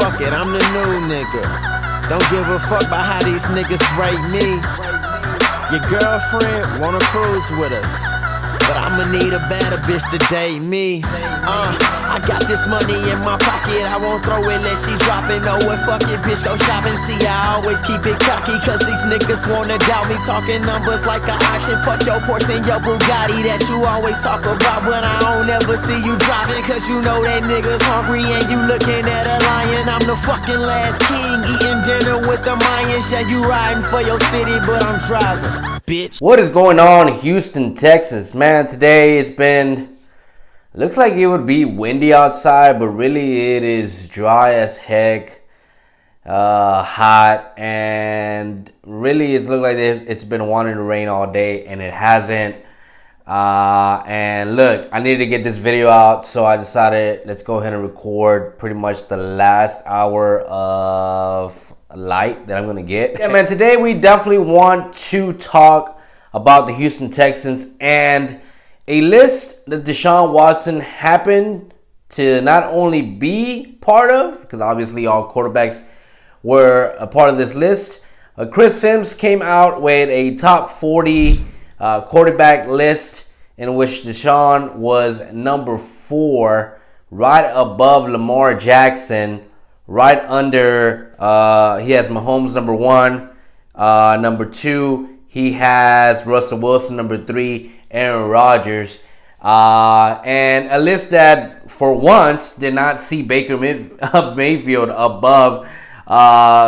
fuck it, I'm the new nigga. Don't give a fuck about how these niggas rate me. Your girlfriend wanna cruise with us, but I'ma need a better bitch to date me. I got this money in my pocket, I won't throw it unless she drop it. No, what fuck it, bitch, go shopping. See, I always keep it cocky, cause these niggas wanna doubt me. Talking numbers like an auction. Fuck your Porsche and your Bugatti that you always talk about, but I don't ever see you driving, cause you know that niggas hungry and you looking at a lion. I'm the fucking last king, eating dinner with the Mayans. Yeah, you riding for your city, but I'm driving, bitch. What is going on in Houston, Texas? Man, today it's been... looks like it would be windy outside, but really it is dry as heck, hot, and really it's looked like it's been wanting to rain all day, and it hasn't. And look, I needed to get this video out, so I decided let's go ahead and record pretty much the last hour of light that I'm gonna get. Yeah, man, today we definitely want to talk about the Houston Texans and a list that Deshaun Watson happened to not only be part of, because obviously all quarterbacks were a part of this list. Chris Sims came out with a top 40 quarterback list in which Deshaun was number 4, right above Lamar Jackson, right under, he has Mahomes number 1, number 2, he has Russell Wilson number 3, Aaron Rodgers, and a list that for once did not see Baker Mayfield above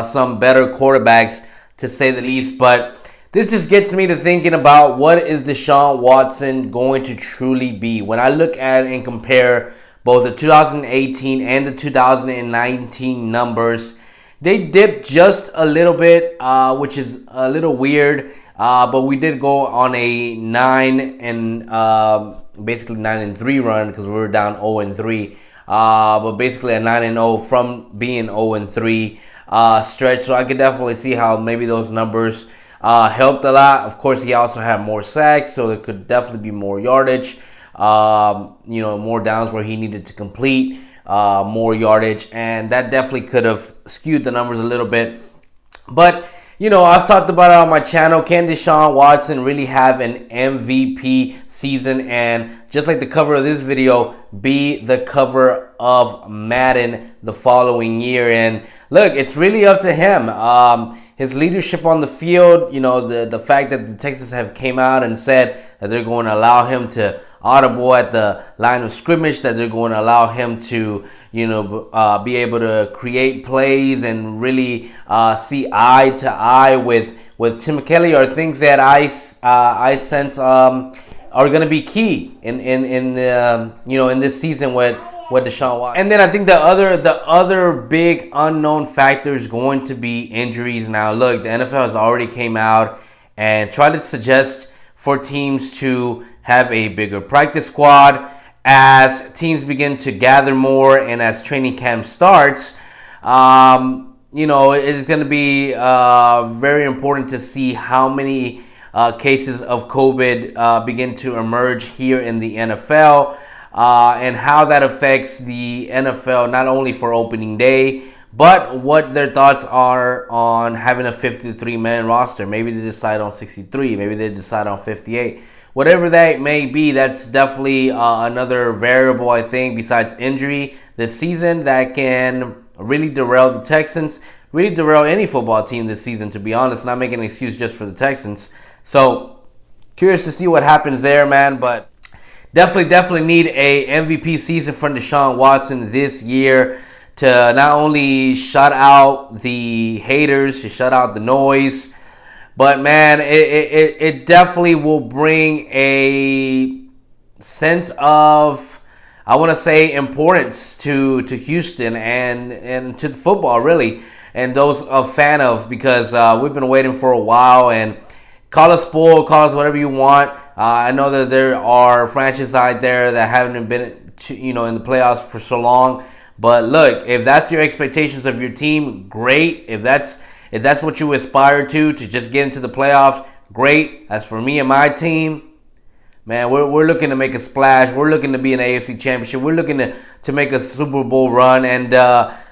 some better quarterbacks, to say the least. But this just gets me to thinking about what is Deshaun Watson going to truly be. When I look at and compare both the 2018 and the 2019 numbers, they dipped just a little bit, which is a little weird. But we did go on a 9-3 run, because we were down 0-3. But basically a 9-0 from being 0-3 stretch. So I could definitely see how maybe those numbers helped a lot. Of course, he also had more sacks, so there could definitely be more yardage. More downs where he needed to complete, more yardage, and that definitely could have skewed the numbers a little bit. But I've talked about it on my channel. Can Deshaun Watson really have an MVP season and, just like the cover of this video, be the cover of Madden the following year? And look, it's really up to him. His leadership on the field, the fact that the Texans have came out and said that they're going to allow him to audible at the line of scrimmage, that they're going to allow him to be able to create plays and really see eye to eye with Tim Kelly, are things that I sense are going to be key in this season with Deshaun Watson. And then I think the other big unknown factor is going to be injuries. Now look, the NFL has already came out and tried to suggest for teams to have a bigger practice squad as teams begin to gather more and as training camp starts. It's going to be very important to see how many cases of COVID begin to emerge here in the NFL, and how that affects the NFL, not only for opening day, but what their thoughts are on having a 53-man roster. Maybe they decide on 63, maybe they decide on 58. Whatever that may be, that's definitely another variable, I think, besides injury this season, that can really derail the Texans, really derail any football team this season, to be honest. Not making an excuse just for the Texans. So, curious to see what happens there, man. But definitely need a MVP season from Deshaun Watson this year to not only shut out the haters, to shut out the noise, but man, it definitely will bring a sense of, I want to say, importance to Houston and to the football, really, and those a fan of, because we've been waiting for a while. And call us spoiled, call us whatever you want. I know that there are franchises out there that haven't been in the playoffs for so long. But look, if that's your expectations of your team, great. If that's what you aspire to just get into the playoffs, great. As for me and my team, man, we're looking to make a splash. We're looking to be an AFC championship. We're looking to make a Super Bowl run. And,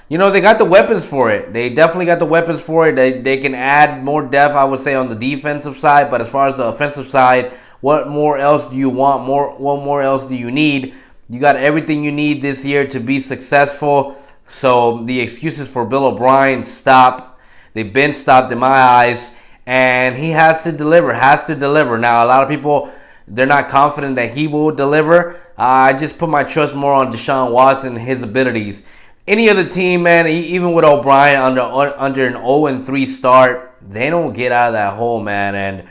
they got the weapons for it. They definitely got the weapons for it. They can add more depth, I would say, on the defensive side. But as far as the offensive side, what more else do you want? What more else do you need? You got everything you need this year to be successful. So the excuses for Bill O'Brien stop. They've been stopped in my eyes. And he has to deliver. Now, a lot of people, they're not confident that he will deliver. I just put my trust more on Deshaun Watson and his abilities. Any other team, man, even with O'Brien under an 0-3 start, they don't get out of that hole, man. And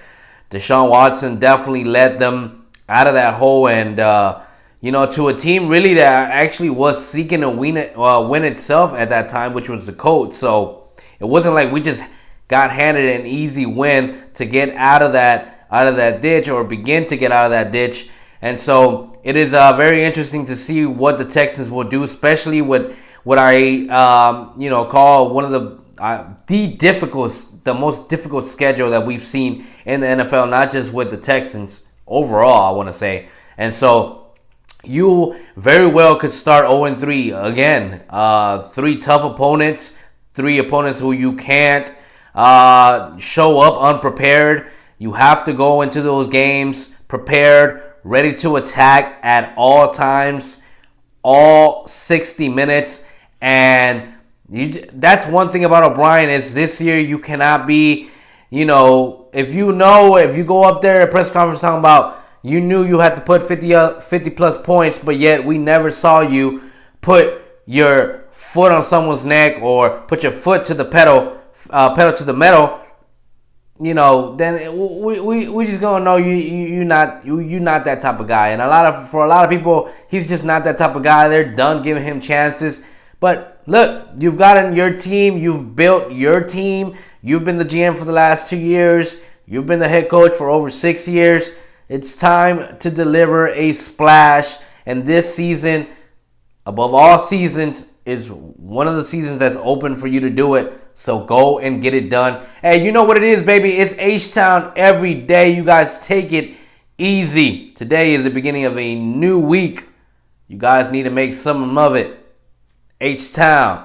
Deshaun Watson definitely led them out of that hole. And, to a team really that actually was seeking to win itself at that time, which was the Colts. So it wasn't like we just got handed an easy win to get out of that ditch or begin to get out of that ditch. And so it is very interesting to see what the Texans will do, especially with what I call one of the most difficult schedule that we've seen in the NFL, not just with the Texans overall, I want to say. And so you very well could start 0-3 again. 3 tough opponents, 3 opponents who you can't show up unprepared. You have to go into those games prepared, ready to attack at all times, all 60 minutes. And that's one thing about O'Brien is this year you cannot be, if you go up there at a press conference talking about you knew you had to put 50 plus points, but yet we never saw you put your foot on someone's neck or put your foot to the pedal to the metal, then we just gonna know you're not that type of guy. And for a lot of people, he's just not that type of guy. They're done giving him chances. But look, you've gotten your team, you've built your team, you've been the GM for the last 2 years, you've been the head coach for over 6 years. It's time to deliver a splash. And this season, above all seasons, is one of the seasons that's open for you to do it. So go and get it done. Hey, you know what it is, baby. It's H-Town every day. You guys take it easy. Today is the beginning of a new week. You guys need to make some of it. H-Town.